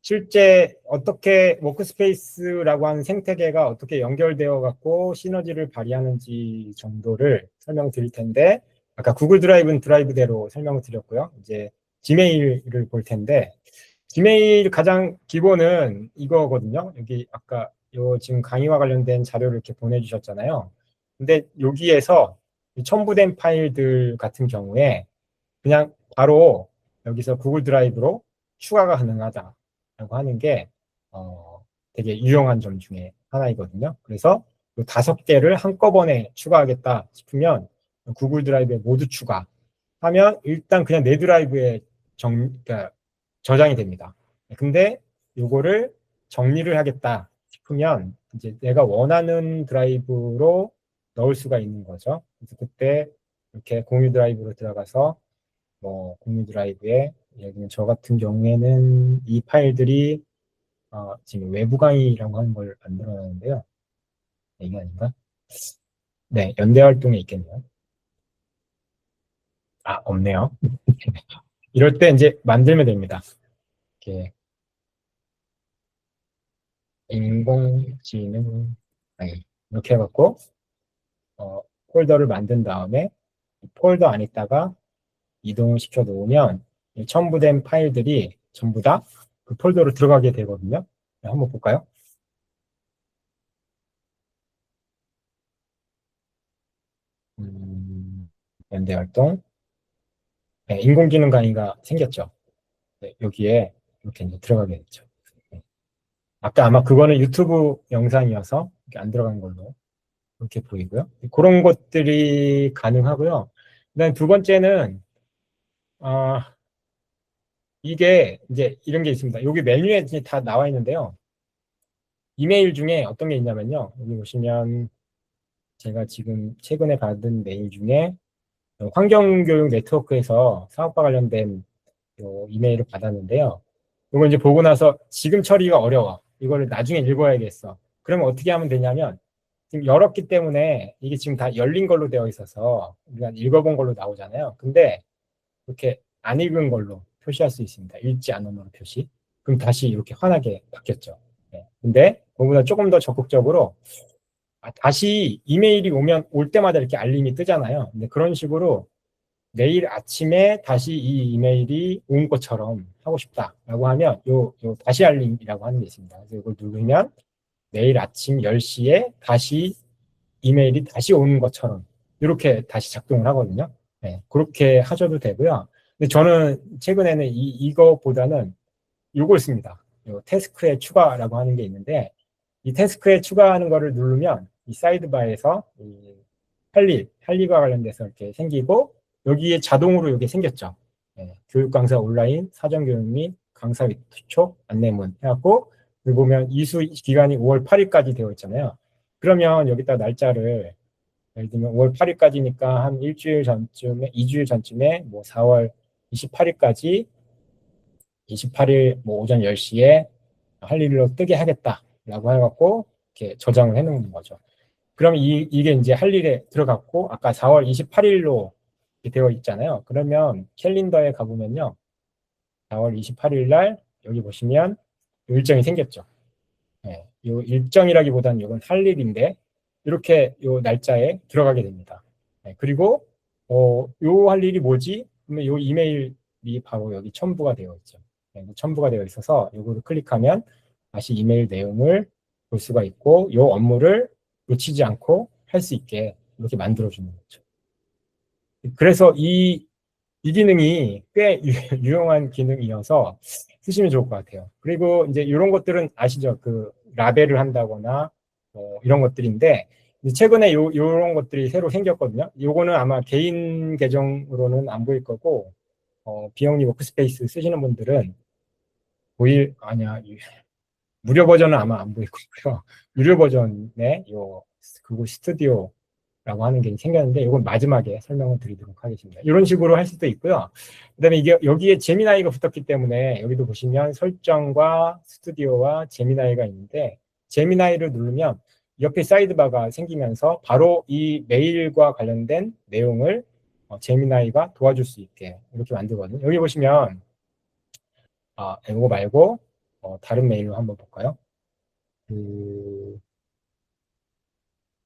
실제 어떻게 워크스페이스라고 하는 생태계가 어떻게 연결되어 갖고 시너지를 발휘하는지 정도를 설명드릴 텐데, 아까 구글 드라이브는 드라이브대로 설명을 드렸고요. 이제 지메일을 볼 텐데, 지메일 가장 기본은 이거거든요. 여기 아까 요 지금 강의와 관련된 자료를 이렇게 보내주셨잖아요. 근데 여기에서 첨부된 파일들 같은 경우에 그냥 바로 여기서 구글 드라이브로 추가가 가능하다라고 하는 게 되게 유용한 점 중에 하나이거든요. 그래서 이 5개를 한꺼번에 추가하겠다 싶으면 구글 드라이브에 모두 추가하면 일단 그냥 내 드라이브에 그러니까 저장이 됩니다. 근데 이거를 정리를 하겠다 싶으면 이제 내가 원하는 드라이브로 넣을 수가 있는 거죠. 그래서 그때 이렇게 공유 드라이브로 들어가서 뭐 공유 드라이브에 예를 들면 저 같은 경우에는 이 파일들이 지금 외부 강의라고 하는 걸 만들어놨는데요. 이게 아닌가? 네, 연대 활동에 있겠네요. 아, 없네요. 이럴 때 이제 만들면 됩니다. 이렇게 인공지능 아니, 이렇게 해갖고 폴더를 만든 다음에 폴더 안에다가 이동을 시켜 놓으면 첨부된 파일들이 전부 다 그 폴더로 들어가게 되거든요. 한번 볼까요? 연대 활동. 네, 인공지능 강의가 생겼죠. 네, 여기에 이렇게 이제 들어가게 됐죠. 네. 아까 아마 그거는 유튜브 영상이어서 이렇게 안 들어간 걸로 이렇게 보이고요. 그런 것들이 가능하고요. 그다음 두 번째는 어, 이게 이제 이런 게 있습니다. 여기 메뉴에 이제 다 나와 있는데요. 이메일 중에 어떤 게 있냐면요. 여기 보시면 제가 지금 최근에 받은 메일 중에 환경교육 네트워크에서 사업과 관련된 이메일을 받았는데요. 이걸 이제 보고 나서 지금 처리가 어려워. 이거를 나중에 읽어야겠어. 그러면 어떻게 하면 되냐면 지금 열었기 때문에 이게 지금 다 열린 걸로 되어 있어서 우리가 읽어본 걸로 나오잖아요. 근데 이렇게 안 읽은 걸로 표시할 수 있습니다. 읽지 않은 걸로 표시. 그럼 다시 이렇게 환하게 바뀌었죠. 네. 근데 그보다 조금 더 적극적으로 다시 이메일이 오면 올 때마다 이렇게 알림이 뜨잖아요. 근데 그런 식으로 내일 아침에 다시 이 이메일이 온 것처럼 하고 싶다라고 하면 요 다시 알림이라고 하는 게 있습니다. 그래서 이걸 누르면 내일 아침 10시에 다시 이메일이 다시 오는 것처럼 이렇게 다시 작동을 하거든요. 네, 그렇게 하셔도 되고요. 근데 저는 최근에는 이거보다는 이걸 씁니다. 요 태스크에 추가라고 하는 게 있는데 이 태스크에 추가하는 거를 누르면 이 사이드바에서 할 일과 관련돼서 이렇게 생기고 여기에 자동으로 이게 생겼죠. 네, 교육 강사 온라인 사전 교육 및 강사 위촉 안내문 해갖고 여기 보면 이수 기간이 5월 8일까지 되어 있잖아요. 그러면 여기다 날짜를 예를 들면 5월 8일까지니까 한 일주일 전쯤에 2주일 전쯤에 뭐 4월 28일까지 28일 뭐 오전 10시에 할 일로 뜨게 하겠다라고 해갖고 이렇게 저장을 해놓는 거죠. 그럼 이게 이제 할 일에 들어갔고 아까 4월 28일로 되어 있잖아요. 그러면 캘린더에 가보면요. 4월 28일 날 여기 보시면 일정이 생겼죠. 네, 이 일정이라기보다는 이건 할 일인데 이렇게 이 날짜에 들어가게 됩니다. 네, 그리고 요 할 일이 뭐지? 그러면 요 이메일이 바로 여기 첨부가 되어 있죠. 네, 첨부가 되어 있어서 이거를 클릭하면 다시 이메일 내용을 볼 수가 있고 요 업무를 놓치지 않고 할 수 있게 이렇게 만들어주는 거죠. 그래서 이 기능이 꽤 유용한 기능이어서 쓰시면 좋을 것 같아요. 그리고 이제 이런 것들은 아시죠? 그 라벨을 한다거나 이런 것들인데 최근에 요런 것들이 새로 생겼거든요. 요거는 아마 개인 계정으로는 안 보일 거고 비영리 워크스페이스 쓰시는 분들은 아니야 무료 버전은 아마 안 보일 거고요. 유료 버전에 요 그거 스튜디오 라고 하는 게 생겼는데 이건 마지막에 설명을 드리도록 하겠습니다. 이런 식으로 할 수도 있고요. 그다음에 이게 여기에 제미나이가 붙었기 때문에 여기도 보시면 설정과 스튜디오와 제미나이가 있는데 제미나이를 누르면 옆에 사이드바가 생기면서 바로 이 메일과 관련된 내용을 제미나이가 도와줄 수 있게 이렇게 만들거든요. 여기 보시면 이거 말고 다른 메일로 한번 볼까요? 그,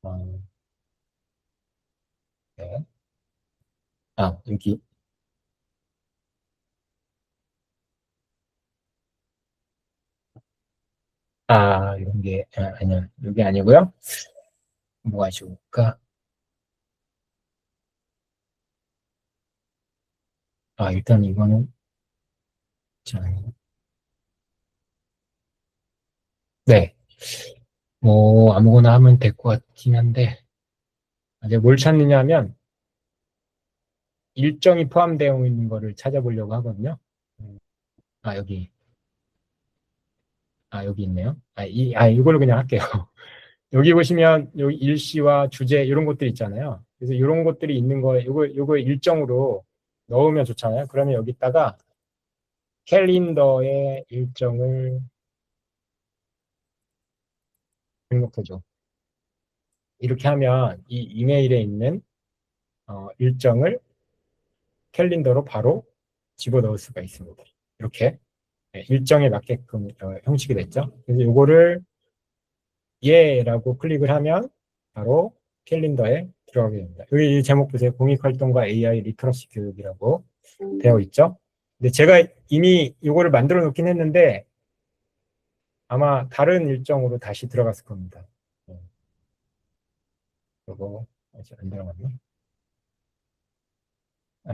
어, 네. 여기. 이런 게, 아니요. 여기 아니고요. 뭐가 좋을까? 일단 이거는, 자, 네. 뭐, 아무거나 하면 될 것 같긴 한데, 이제 뭘 찾느냐 하면, 일정이 포함되어 있는 거를 찾아보려고 하거든요. 음, 여기. 여기 있네요. 이걸로 그냥 할게요. 여기 보시면, 여기 일시와 주제, 이런 것들이 있잖아요. 그래서 이런 것들이 있는 거에, 요거 일정으로 넣으면 좋잖아요. 그러면 여기다가 캘린더의 일정을 등록해줘. 이렇게 하면 이 이메일에 있는 일정을 캘린더로 바로 집어넣을 수가 있습니다. 이렇게 일정에 맞게끔 형식이 됐죠. 그래서 이거를 예라고 클릭을 하면 바로 캘린더에 들어가게 됩니다. 여기 이 제목 보세요. 공익활동과 AI 리터러시 교육이라고 되어 있죠. 근데 제가 이미 이거를 만들어 놓긴 했는데 아마 다른 일정으로 다시 들어갔을 겁니다. 이거 아직 안 들어갔네.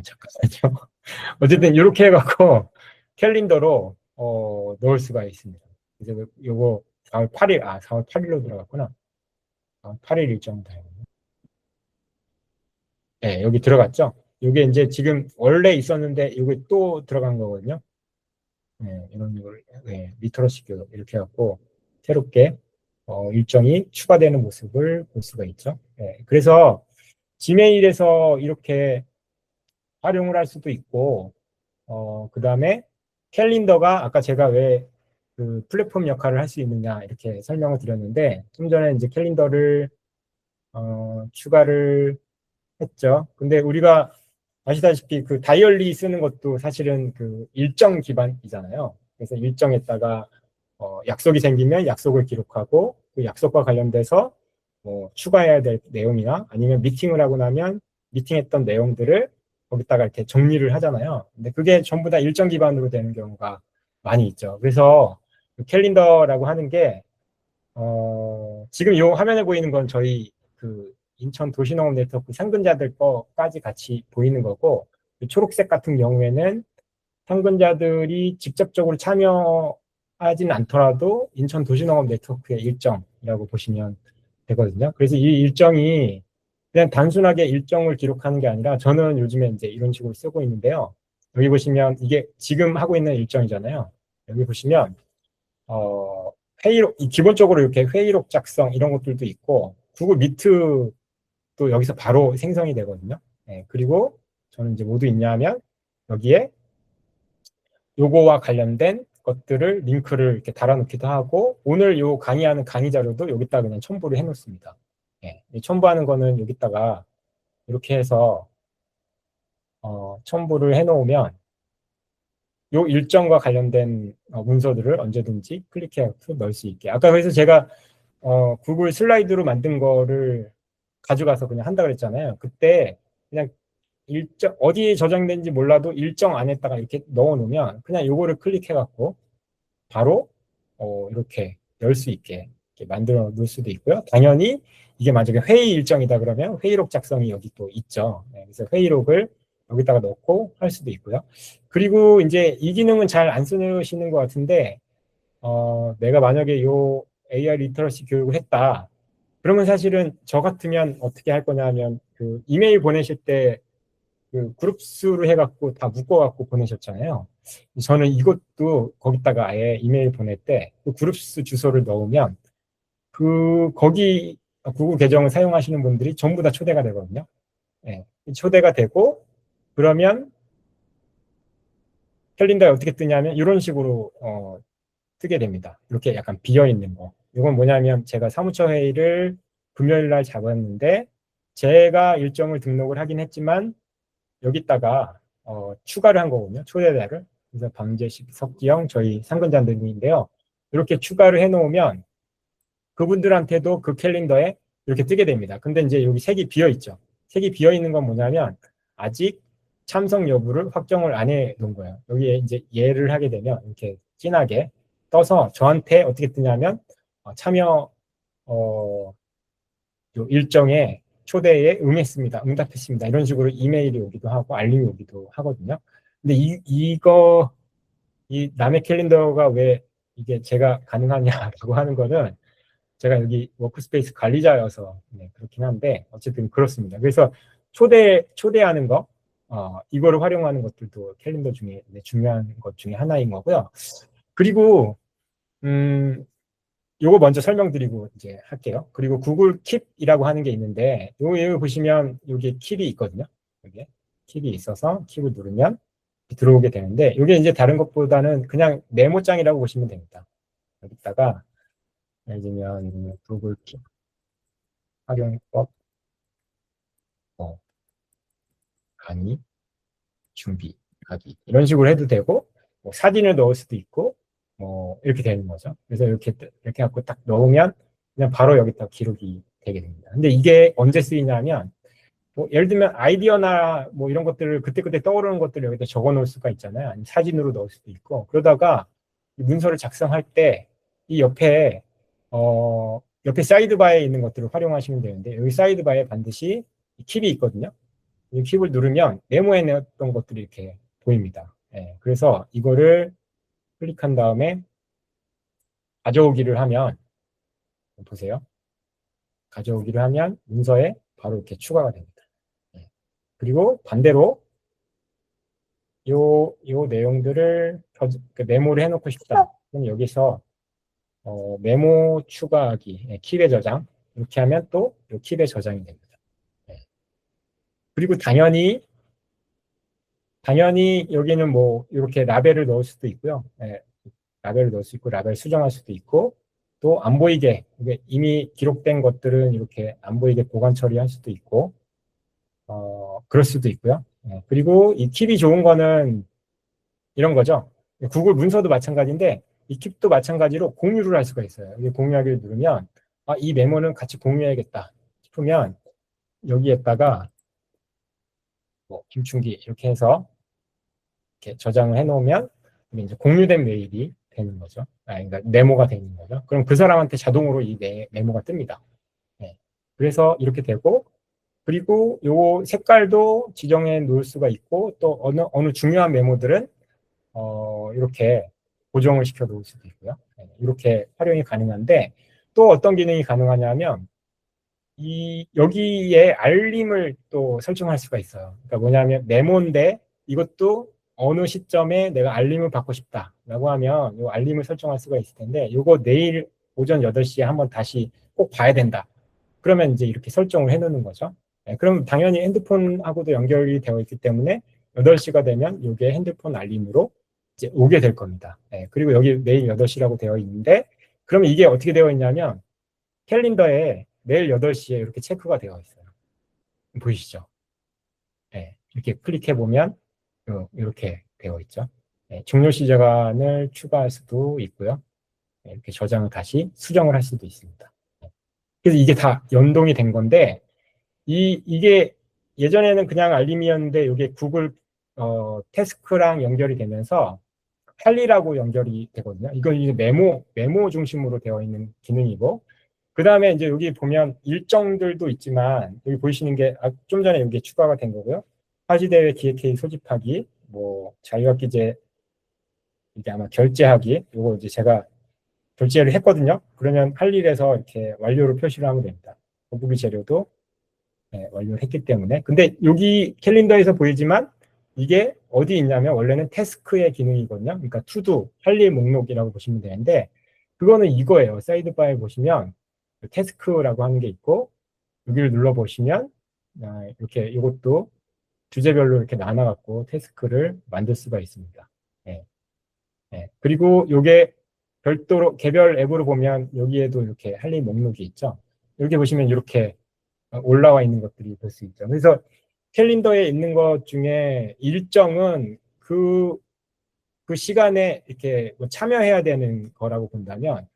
잠깐만요. 어쨌든 이렇게 해갖고 캘린더로 넣을 수가 있습니다. 이제 요거 4월 8일, 4월 8일로 들어갔구나. 4월 8일 일정 다. 네, 여기 들어갔죠? 이게 이제 지금 원래 있었는데 이게 또 들어간 거거든요. 네, 이런 걸 네, 리터러시 교육 이렇게 해갖고 새롭게 일정이 추가되는 모습을 볼 수가 있죠. 네, 그래서 지메일에서 이렇게 활용을 할 수도 있고 그 다음에 캘린더가 아까 제가 왜 그 플랫폼 역할을 할 수 있느냐 이렇게 설명을 드렸는데 좀 전에 이제 캘린더를 추가를 했죠. 근데 우리가 아시다시피 그 다이어리 쓰는 것도 사실은 그 일정 기반이잖아요. 그래서 일정에다가 약속이 생기면 약속을 기록하고 그 약속과 관련돼서 뭐 추가해야 될 내용이나 아니면 미팅을 하고 나면 미팅했던 내용들을 거기다가 이렇게 정리를 하잖아요. 근데 그게 전부 다 일정 기반으로 되는 경우가 많이 있죠. 그래서 그 캘린더라고 하는 게 지금 이 화면에 보이는 건 저희 그 인천 도시농업 네트워크 상근자들 거까지 같이 보이는 거고 그 초록색 같은 경우에는 상근자들이 직접적으로 참여하진 않더라도 인천 도시농업 네트워크의 일정이라고 보시면 되거든요. 그래서 이 일정이 그냥 단순하게 일정을 기록하는 게 아니라 저는 요즘에 이제 이런 식으로 쓰고 있는데요. 여기 보시면 이게 지금 하고 있는 일정이잖아요. 여기 보시면 회의록, 기본적으로 이렇게 회의록 작성 이런 것들도 있고 구글 미트도 여기서 바로 생성이 되거든요. 네, 그리고 저는 이제 모두 있냐 하면 여기에 요거와 관련된 것들을 링크를 이렇게 달아놓기도 하고 오늘 요 강의하는 강의 자료도 여기다 그냥 첨부를 해놓습니다. 네, 첨부하는 거는 여기다가 이렇게 해서 첨부를 해놓으면 요 일정과 관련된 문서들을 언제든지 클릭해서 넣을 수 있게. 아까 그래서 제가 구글 슬라이드로 만든 거를 가져가서 그냥 한다 그랬잖아요. 그때 그냥 일정 어디에 저장된지 몰라도 일정 안에다가 이렇게 넣어 놓으면 그냥 요거를 클릭해 갖고 바로 이렇게 열 수 있게 이렇게 만들어 놓을 수도 있고요. 당연히 이게 만약에 회의 일정이다 그러면 회의록 작성이 여기 또 있죠. 네, 그래서 회의록을 여기다가 넣고 할 수도 있고요. 그리고 이제 이 기능은 잘 안 쓰시는 것 같은데 내가 만약에 요 AI 리터러시 교육을 했다. 그러면 사실은 저 같으면 어떻게 할 거냐 하면 그 이메일 보내실 때 그 그룹 수로 해갖고 다 묶어갖고 보내셨잖아요. 저는 이것도 거기다가 아예 이메일 보낼 때그 그룹 수 주소를 넣으면 그 거기 구글 계정을 사용하시는 분들이 전부 다 초대가 되거든요. 네. 초대가 되고 그러면 캘린더에 어떻게 뜨냐면 이런 식으로 뜨게 됩니다. 이렇게 약간 비어 있는 거. 이건 뭐냐면 제가 사무처 회의를 금요일 날 잡았는데 제가 일정을 등록을 하긴 했지만 여기다가 추가를 한 거거든요. 초대자를. 그래서 방재식, 석기영, 저희 상근자님인데요. 이렇게 추가를 해놓으면 그분들한테도 그 캘린더에 이렇게 뜨게 됩니다. 근데 이제 여기 색이 비어 있죠. 색이 비어 있는 건 뭐냐면 아직 참석 여부를 확정을 안 해 놓은 거예요. 여기에 이제 예를 하게 되면 이렇게 진하게 떠서 저한테 어떻게 뜨냐면 참여 요 일정에 초대에 응했습니다. 응답했습니다. 이런 식으로 이메일이 오기도 하고 알림이 오기도 하거든요. 근데 이 남의 캘린더가 왜 이게 제가 가능하냐라고 하는 거는 제가 여기 워크스페이스 관리자여서 그렇긴 한데 어쨌든 그렇습니다. 그래서 초대하는 거 이거를 활용하는 것들도 캘린더 중에 중요한 것 중에 하나인 거고요. 그리고 요거 먼저 설명드리고 이제 할게요. 그리고 구글 킵이라고 하는 게 있는데 여기 보시면 여기 킵이 있거든요. 여기 킵이 있어서 킵을 누르면 들어오게 되는데 이게 이제 다른 것보다는 그냥 메모장이라고 보시면 됩니다. 여기다가 예를 들면 구글 킵 활용법 강의 준비하기 이런 식으로 해도 되고 뭐 사진을 넣을 수도 있고 뭐 이렇게 되는 거죠. 그래서 이렇게 갖고 딱 넣으면 그냥 바로 여기다 기록이 되게 됩니다. 근데 이게 언제 쓰이냐면 뭐 예를 들면 아이디어나 뭐 이런 것들을 그때그때 떠오르는 것들을 여기다 적어 놓을 수가 있잖아요. 아니면 사진으로 넣을 수도 있고 그러다가 문서를 작성할 때 이 옆에 사이드바에 있는 것들을 활용하시면 되는데 여기 사이드바에 반드시 킵이 있거든요. 이 킵을 누르면 메모해 놨던 것들이 이렇게 보입니다. 그래서 이거를 클릭한 다음에 가져오기를 하면 보세요. 가져오기를 하면 문서에 바로 이렇게 추가가 됩니다. 그리고 반대로 요 내용들을 메모를 해놓고 싶다. 그럼 여기서 메모 추가하기, 킵의 저장 이렇게 하면 또 요 킵의 저장이 됩니다. 그리고 당연히 여기는 뭐 이렇게 라벨을 넣을 수도 있고요. 라벨을 넣을 수 있고 라벨 수정할 수도 있고 또 안 보이게 이미 기록된 것들은 이렇게 안 보이게 보관 처리할 수도 있고 그럴 수도 있고요. 그리고 이 킵이 좋은 거는 이런 거죠. 구글 문서도 마찬가지인데 이 킵도 마찬가지로 공유를 할 수가 있어요. 여기 공유하기를 누르면 이 메모는 같이 공유해야겠다 싶으면 여기에다가 뭐 김충기 이렇게 해서 이렇게 저장을 해놓으면 이제 공유된 메일이 되는 거죠. 그러니까 메모가 되는 거죠. 그럼 그 사람한테 자동으로 이 메모가 뜹니다. 그래서 이렇게 되고 그리고 요 색깔도 지정해 놓을 수가 있고 또 어느 중요한 메모들은 이렇게 고정을 시켜 놓을 수도 있고요. 이렇게 활용이 가능한데 또 어떤 기능이 가능하냐면 여기에 알림을 또 설정할 수가 있어요. 그러니까 뭐냐면 메모인데 이것도 어느 시점에 내가 알림을 받고 싶다라고 하면 이 알림을 설정할 수가 있을 텐데 이거 내일 오전 8시에 한번 다시 꼭 봐야 된다. 그러면 이제 이렇게 설정을 해놓는 거죠. 그럼 당연히 핸드폰하고도 연결이 되어 있기 때문에 8시가 되면 이게 핸드폰 알림으로 이제 오게 될 겁니다. 그리고 여기 매일 8시라고 되어 있는데 그러면 이게 어떻게 되어 있냐면 캘린더에 내일 8시에 이렇게 체크가 되어 있어요. 보이시죠? 이렇게 클릭해 보면 이렇게 되어 있죠. 종료 시간을 추가할 수도 있고요. 이렇게 저장을 다시 수정을 할 수도 있습니다. 그래서 이게 다 연동이 된 건데 이게 예전에는 그냥 알림이었는데 이게 구글 태스크랑 연결이 되면서 할 일하고 연결이 되거든요. 이건 이제 메모 중심으로 되어 있는 기능이고 그 다음에 이제 여기 보면 일정들도 있지만 여기 보이시는 게 좀 전에 여기 추가가 된 거고요. 화지대회 기획회의 소집하기, 뭐 자유학기제 이게 아마 결제하기 이거 이제 제가 결제를 했거든요. 그러면 할 일에서 이렇게 완료로 표시를 하면 됩니다. 거북이 재료도 완료를 했기 때문에. 근데 여기 캘린더에서 보이지만 이게 어디 있냐면 원래는 태스크의 기능이거든요. 그러니까 투두, 할 일 목록이라고 보시면 되는데 그거는 이거예요. 사이드바에 보시면 태스크라고 하는 게 있고 여기를 눌러보시면 이렇게 이것도 주제별로 이렇게 나눠갖고 태스크를 만들 수가 있습니다. 그리고 이게 별도로 개별 앱으로 보면 여기에도 이렇게 할 일 목록이 있죠. 여기 보시면 이렇게 올라와 있는 것들이 볼 수 있죠. 그래서 캘린더에 있는 것 중에 일정은 그 그 시간에 이렇게 뭐 참여해야 되는 거라고 본다면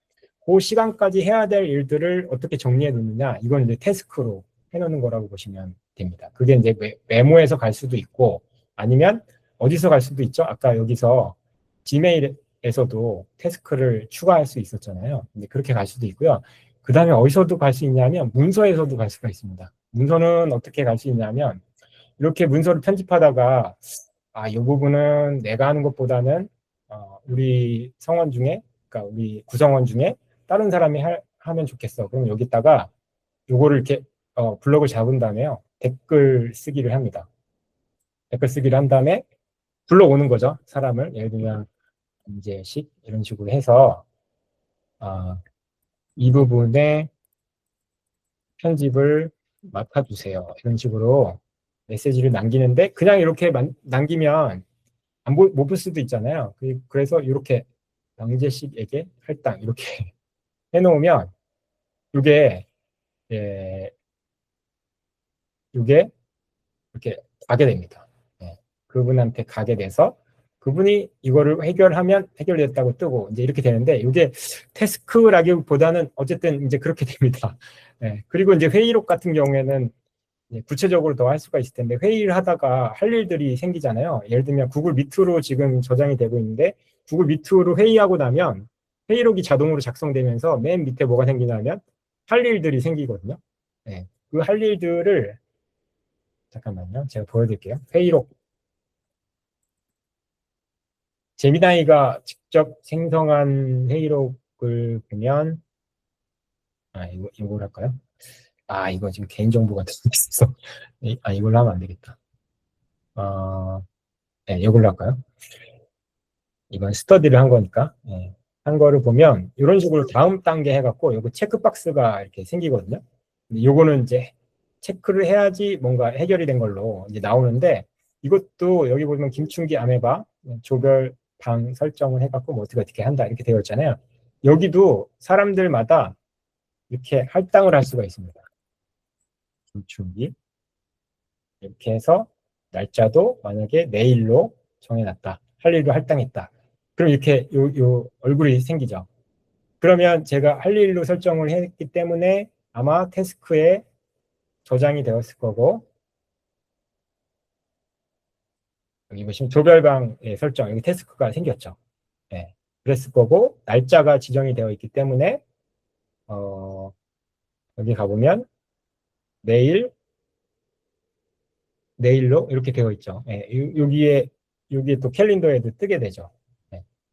그 시간까지 해야 될 일들을 어떻게 정리해 놓느냐, 이건 이제 태스크로 해놓는 거라고 보시면 됩니다. 그게 이제 메모에서 갈 수도 있고 아니면 어디서 갈 수도 있죠. 아까 여기서 지메일에서도 태스크를 추가할 수 있었잖아요. 근데 그렇게 갈 수도 있고요. 그 다음에 어디서도 갈 수 있냐면 문서에서도 갈 수가 있습니다. 문서는 어떻게 갈 수 있냐면 이렇게 문서를 편집하다가 이 부분은 내가 하는 것보다는 우리 성원 중에, 그러니까 우리 구성원 중에 다른 사람이 하면 좋겠어. 그럼 여기다가 요거를 이렇게 블럭을 잡은 다음에요. 댓글 쓰기를 합니다. 댓글 쓰기를 한 다음에 불러오는 거죠. 사람을. 예를 들면 이제식 이런 식으로 해서 이 부분에 편집을 맡아주세요. 이런 식으로 메시지를 남기는데 그냥 이렇게 남기면 못 볼 수도 있잖아요. 그래서 이렇게 양재식에게 할당 이렇게 해놓으면 이게 이게 이렇게 가게 됩니다. 그분한테 가게 돼서 그분이 이거를 해결하면 해결됐다고 뜨고 이제 이렇게 되는데 이게 태스크라기보다는 어쨌든 이제 그렇게 됩니다. 그리고 이제 회의록 같은 경우에는 구체적으로 더 할 수가 있을 텐데 회의를 하다가 할 일들이 생기잖아요. 예를 들면 구글 미트로 지금 저장이 되고 있는데 구글 미트로 회의하고 나면 회의록이 자동으로 작성되면서 맨 밑에 뭐가 생기냐면 할 일들이 생기거든요. 그 할 일들을 잠깐만요. 제가 보여드릴게요. 회의록. 제미나이가 직접 생성한 회의록을 보면 이걸 할까요? 이거 지금 개인정보가 들어있어. 이걸로 하면 안 되겠다. 이걸로 할까요? 이건 스터디를 한 거니까. 한 거를 보면 이런 식으로 다음 단계 해갖고 요거 체크박스가 이렇게 생기거든요. 요거는 이제 체크를 해야지 뭔가 해결이 된 걸로 이제 나오는데 이것도 여기 보면 김충기 아메바 조별 방 설정을 해갖고 뭐 어떻게 한다 이렇게 되어 있잖아요. 여기도 사람들마다 이렇게 할당을 할 수가 있습니다. 김충기 이렇게 해서 날짜도 만약에 내일로 정해놨다. 할 일도 할당했다. 그럼 이렇게 요 얼굴이 생기죠. 그러면 제가 할 일로 설정을 했기 때문에 아마 태스크에 저장이 되었을 거고 여기 보시면 조별방의 설정, 여기 태스크가 생겼죠. 그랬을 거고 날짜가 지정이 되어 있기 때문에 여기 가보면 내일로 이렇게 되어 있죠. 여기에 또 캘린더에도 뜨게 되죠.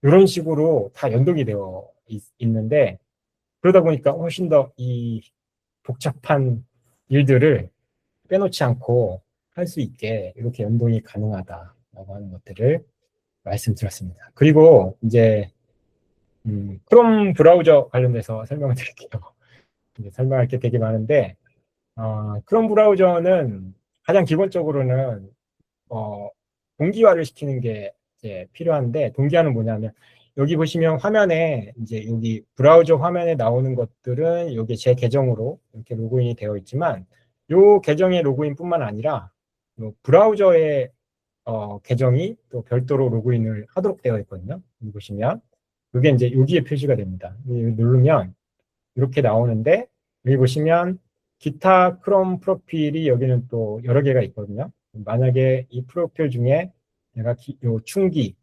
이런 식으로 다 연동이 되어 있는데 그러다 보니까 훨씬 더 이 복잡한 일들을 빼놓지 않고 할 수 있게 이렇게 연동이 가능하다라고 하는 것들을 말씀드렸습니다. 그리고 이제 크롬 브라우저 관련돼서 설명을 드릴게요. 이제 설명할 게 되게 많은데 크롬 브라우저는 가장 기본적으로는 동기화를 시키는 게 이제 필요한데 동기화는 뭐냐면 여기 보시면 화면에 이제 여기 브라우저 화면에 나오는 것들은 여기 제 계정으로 이렇게 로그인이 되어 있지만 이 계정의 로그인뿐만 아니라 브라우저의 계정이 또 별도로 로그인을 하도록 되어 있거든요. 여기 보시면 그게 이제 여기에 표시가 됩니다. 누르면 이렇게 나오는데 여기 보시면 기타 크롬 프로필이 여기는 또 여러 개가 있거든요. 만약에 이 프로필 중에 내가 요 충기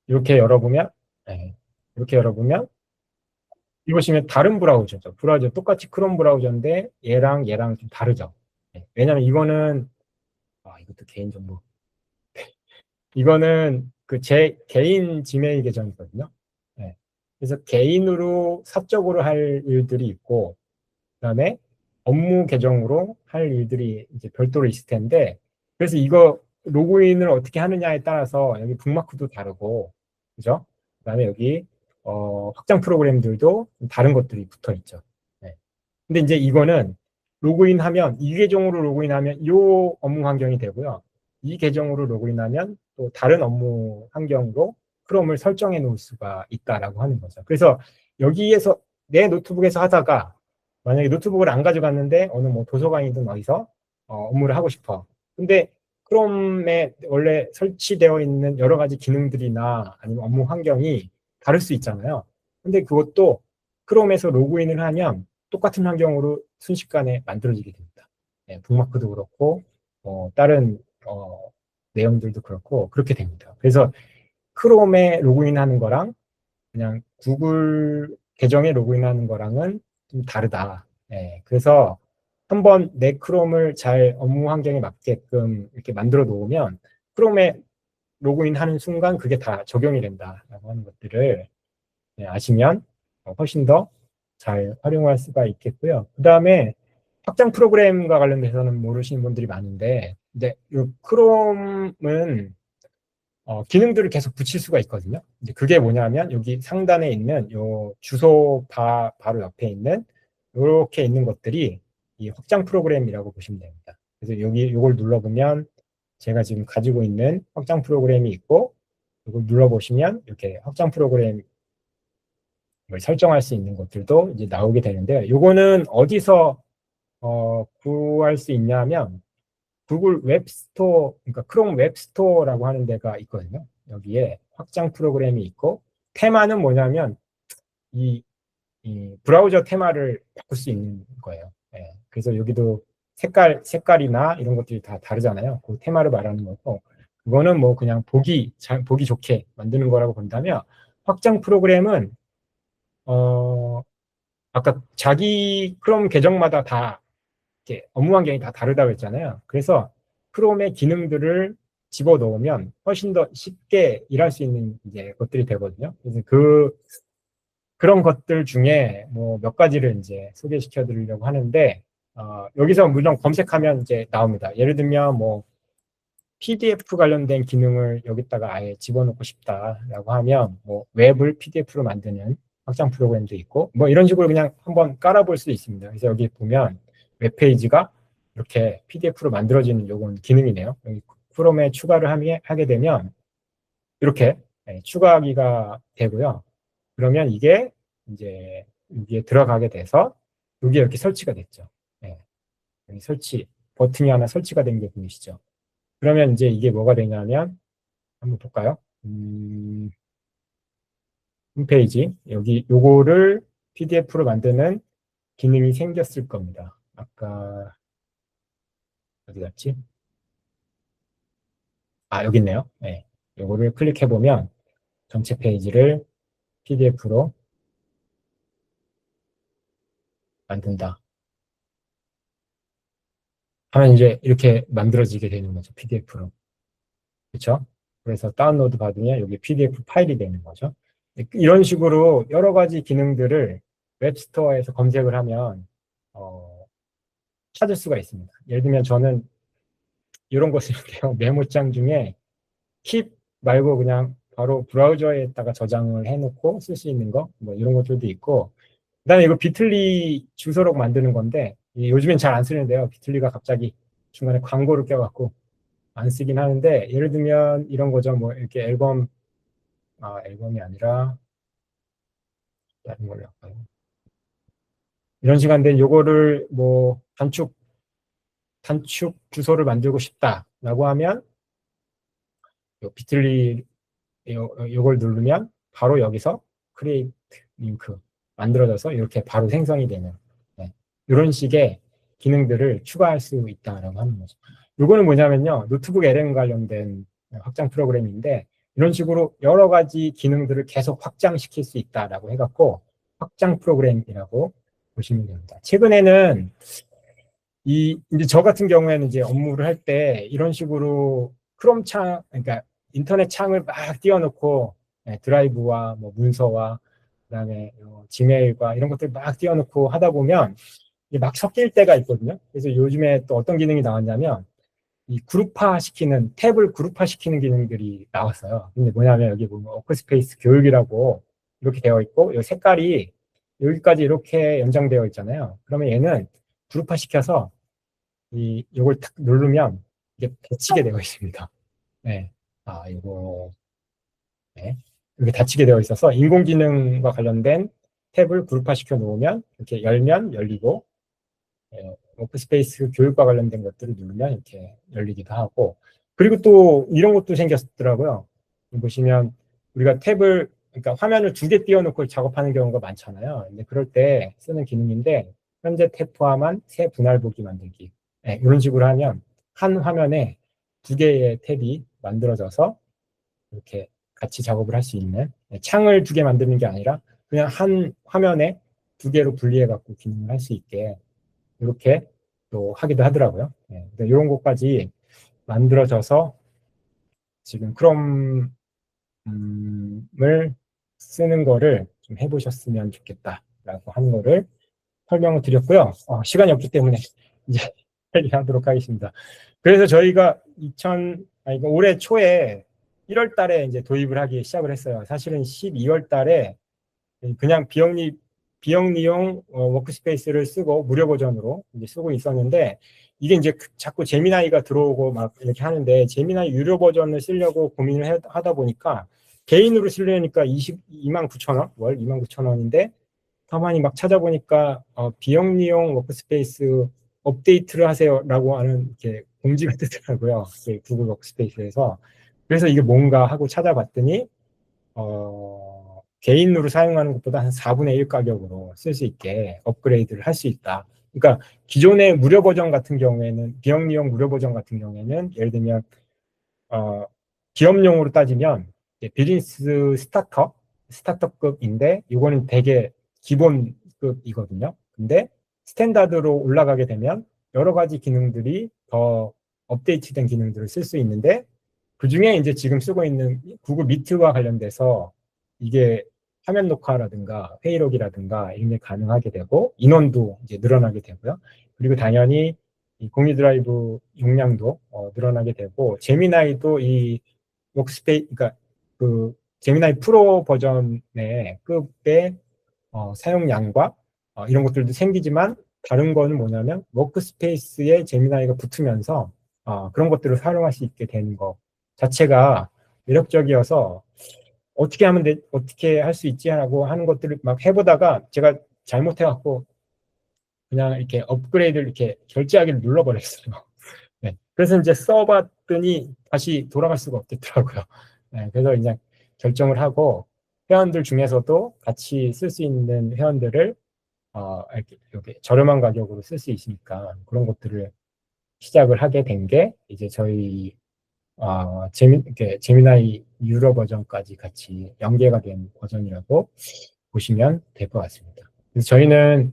이렇게 열어보면 이렇게 열어보면 이 보시면 다른 브라우저죠. 브라우저 똑같이 크롬 브라우저인데 얘랑 좀 다르죠. 왜냐면 이거는 이것도 개인정보. 이거는 그 제 개인 지메일 계정이거든요. 그래서 개인으로 사적으로 할 일들이 있고 그다음에 업무 계정으로 할 일들이 이제 별도로 있을 텐데 그래서 이거 로그인을 어떻게 하느냐에 따라서 여기 북마크도 다르고 그죠? 그다음에 여기 확장 프로그램들도 다른 것들이 붙어 있죠. 근데 이제 이거는 로그인하면 이 계정으로 로그인하면 이 업무 환경이 되고요. 이 계정으로 로그인하면 또 다른 업무 환경으로 크롬을 설정해 놓을 수가 있다라고 하는 거죠. 그래서 여기에서 내 노트북에서 하다가 만약에 노트북을 안 가져갔는데 어느 뭐 도서관이든 어디서 업무를 하고 싶어. 근데 크롬에 원래 설치되어 있는 여러 가지 기능들이나 아니면 업무 환경이 다를 수 있잖아요. 근데 그것도 크롬에서 로그인을 하면 똑같은 환경으로 순식간에 만들어지게 됩니다. 네, 북마크도 그렇고 다른 내용들도 그렇고 그렇게 됩니다. 그래서 크롬에 로그인하는 거랑 그냥 구글 계정에 로그인하는 거랑은 좀 다르다. 예, 그래서 한번 내 크롬을 잘 업무 환경에 맞게끔 이렇게 만들어 놓으면 크롬에 로그인하는 순간 그게 다 적용이 된다라고 하는 것들을 아시면 훨씬 더 잘 활용할 수가 있겠고요. 그 다음에 확장 프로그램과 관련돼서는 모르시는 분들이 많은데, 근데 이 크롬은 기능들을 계속 붙일 수가 있거든요. 이제 그게 뭐냐면 여기 상단에 있는 요 주소 바로 옆에 있는 이렇게 있는 것들이 이 확장 프로그램이라고 보시면 됩니다. 그래서 여기 이걸 눌러보면 제가 지금 가지고 있는 확장 프로그램이 있고 이걸 눌러보시면 이렇게 확장 프로그램을 설정할 수 있는 것들도 이제 나오게 되는데 요거는 어디서 구할 수 있냐면 구글 웹스토어, 그러니까 크롬 웹스토어라고 하는 데가 있거든요. 여기에 확장 프로그램이 있고 테마는 뭐냐면 이, 이 브라우저 테마를 바꿀 수 있는 거예요. 예, 그래서 여기도 색깔이나 이런 것들이 다 다르잖아요. 그 테마를 말하는 거고 그거는 뭐 그냥 보기 좋게 만드는 거라고 본다면 확장 프로그램은 아까 자기 크롬 계정마다 다 이렇게 업무 환경이 다 다르다고 했잖아요. 그래서 크롬의 기능들을 집어 넣으면 훨씬 더 쉽게 일할 수 있는 이제 것들이 되거든요. 그래서 그런 것들 중에 뭐 몇 가지를 이제 소개시켜 드리려고 하는데, 여기서 물론 검색하면 이제 나옵니다. 예를 들면 뭐 PDF 관련된 기능을 여기다가 아예 집어넣고 싶다라고 하면 뭐 웹을 PDF로 만드는 확장 프로그램도 있고 뭐 이런 식으로 그냥 한번 깔아볼 수 있습니다. 그래서 여기 보면 웹페이지가 이렇게 PDF로 만들어지는 요건 기능이네요. 여기 크롬에 추가를 하게 되면 이렇게 추가하기가 되고요. 그러면 이게 이제 여기에 들어가게 돼서 여기에 이렇게 설치가 됐죠. 네, 여기 설치 버튼이 하나 설치가 된 게 보이시죠? 그러면 이제 이게 뭐가 되냐면 한번 볼까요? 홈페이지 여기 요거를 PDF로 만드는 기능이 생겼을 겁니다. 아까 어디 갔지? 여기 있네요. 네. 요거를 클릭해 보면 전체 페이지를 PDF로 만든다 하면 이제 이렇게 만들어지게 되는 거죠. PDF로. 그렇죠? 그래서 다운로드 받으면 여기 PDF 파일이 되는 거죠. 이런 식으로 여러 가지 기능들을 웹스토어에서 검색을 하면 찾을 수가 있습니다. 예를 들면 저는 이런 거 쓰는데요. 메모장 중에 킵 말고 그냥 바로 브라우저에다가 저장을 해놓고 쓸 수 있는 거, 뭐 이런 것들도 있고, 그다음에 이거 비틀리 주소록 만드는 건데 요즘엔 잘 안 쓰는데요. 비틀리가 갑자기 중간에 광고를 껴갖고 안 쓰긴 하는데 예를 들면 이런 거죠. 뭐 이렇게 앨범이 아니라 다른 걸로 할까요? 이런 시간대 요거를 뭐 단축 주소를 만들고 싶다라고 하면 비틀리 요걸 누르면 바로 여기서 크리에이트 링크 만들어져서 이렇게 바로 생성이 되는 이런 식의 기능들을 추가할 수 있다라고 하는 거죠. 이거는 뭐냐면요. 노트북 LM 관련된 확장 프로그램인데 이런 식으로 여러 가지 기능들을 계속 확장시킬 수 있다라고 해갖고 확장 프로그램이라고 보시면 됩니다. 최근에는 이제 저 같은 경우에는 이제 업무를 할 때 이런 식으로 크롬 그러니까 인터넷 창을 막 띄워놓고 드라이브와 뭐 문서와 그다음에 지메일과 이런 것들 막 띄워놓고 하다 보면 막 섞일 때가 있거든요. 그래서 요즘에 또 어떤 기능이 나왔냐면 이 그룹화 시키는 탭을 그룹화 시키는 기능들이 나왔어요. 근데 뭐냐면 여기 보면 워크스페이스 교육이라고 이렇게 되어 있고 이 색깔이 여기까지 이렇게 연장되어 있잖아요. 그러면 얘는 그룹화 시켜서 이걸 탁 누르면 이게 닫히게 되어 있습니다. 네. 이거 네. 이렇게 닫히게 되어 있어서 인공지능과 관련된 탭을 그룹화 시켜 놓으면 이렇게 열면 열리고 워크스페이스 교육과 관련된 것들을 누르면 이렇게 열리기도 하고 그리고 또 이런 것도 생겼더라고요. 보시면 우리가 탭을, 그러니까 화면을 두 개 띄워놓고 작업하는 경우가 많잖아요. 근데 그럴 때 쓰는 기능인데, 현재 탭 포함한 새 분할 보기 만들기. 네, 이런 식으로 하면 한 화면에 두 개의 탭이 만들어져서 이렇게 같이 작업을 할 수 있는, 창을 두 개 만드는 게 아니라 그냥 한 화면에 두 개로 분리해 갖고 기능을 할 수 있게 이렇게 또 하기도 하더라고요. 네, 이런 것까지 만들어져서 지금 크롬을 쓰는 거를 좀 해보셨으면 좋겠다라고 하는 거를 설명을 드렸고요. 시간이 없기 때문에 이제 하도록 하겠습니다. 그래서 저희가 올해 초에 1월 달에 이제 도입을 하기 시작을 했어요. 사실은 12월 달에 그냥 비영리용 워크스페이스를 쓰고 무료 버전으로 이제 쓰고 있었는데, 이게 이제 자꾸 제미나이가 들어오고 막 이렇게 하는데, 제미나이 유료 버전을 쓰려고 고민을 하다 보니까 개인으로 쓰려니까 22만 9천 원, 월 2만 9천 원인데, 가만히 막 찾아보니까 비영리용 워크스페이스 업데이트를 하세요라고 하는 이렇게 공지가 뜨더라고요. 구글 워크스페이스에서. 그래서 이게 뭔가 하고 찾아봤더니 개인으로 사용하는 것보다 한 4분의 1 가격으로 쓸 수 있게 업그레이드를 할 수 있다. 그러니까 기존의 무료 버전 같은 경우에는, 비영리용 무료 버전 같은 경우에는 예를 들면 기업용으로 따지면 비즈니스 스타터급인데 이거는 되게 기본급이거든요. 근데 스탠다드로 올라가게 되면 여러 가지 기능들이 더 업데이트된 기능들을 쓸 수 있는데, 그 중에 이제 지금 쓰고 있는 구글 미트와 관련돼서 이게 화면 녹화라든가 회의록이라든가 이런 게 가능하게 되고, 인원도 이제 늘어나게 되고요. 그리고 당연히 이 공유 드라이브 용량도 늘어나게 되고, 제미나이도 이 그러니까 그 제미나이 프로 버전의 급의 사용량과 이런 것들도 생기지만, 다른 거는 뭐냐면 워크스페이스에 제미나이가 붙으면서 그런 것들을 활용할 수 있게 되는 것 자체가 매력적이어서, 어떻게 할 수 있지 하고 하는 것들을 막 해보다가 제가 잘못해갖고 그냥 이렇게 업그레이드를 이렇게 결제하기를 눌러버렸어요. 네. 그래서 이제 써봤더니 다시 돌아갈 수가 없겠더라고요. 네. 그래서 그냥 결정을 하고, 회원들 중에서도 같이 쓸 수 있는 회원들을 이렇게 저렴한 가격으로 쓸 수 있으니까 그런 것들을 시작을 하게 된 게 이제 저희 제미나이 유료 버전까지 같이 연계가 된 버전이라고 보시면 될 것 같습니다. 그래서 저희는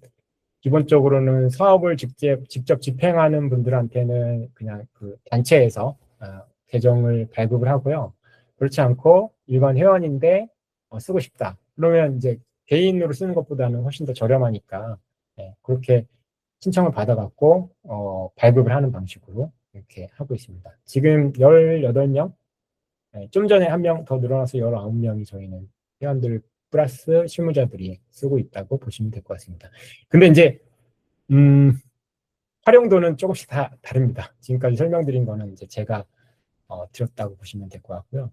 기본적으로는 사업을 직접 집행하는 분들한테는 그냥 그 단체에서 계정을 발급을 하고요. 그렇지 않고 일반 회원인데 쓰고 싶다. 그러면 이제 개인으로 쓰는 것보다는 훨씬 더 저렴하니까, 그렇게 신청을 받아갖고 발급을 하는 방식으로 이렇게 하고 있습니다. 지금 18명, 좀 전에 한 명 더 늘어나서 19명이 저희는 회원들 플러스 실무자들이 쓰고 있다고 보시면 될 것 같습니다. 근데 이제 활용도는 조금씩 다 다릅니다. 지금까지 설명드린 거는 이제 제가 드렸다고 보시면 될 것 같고요.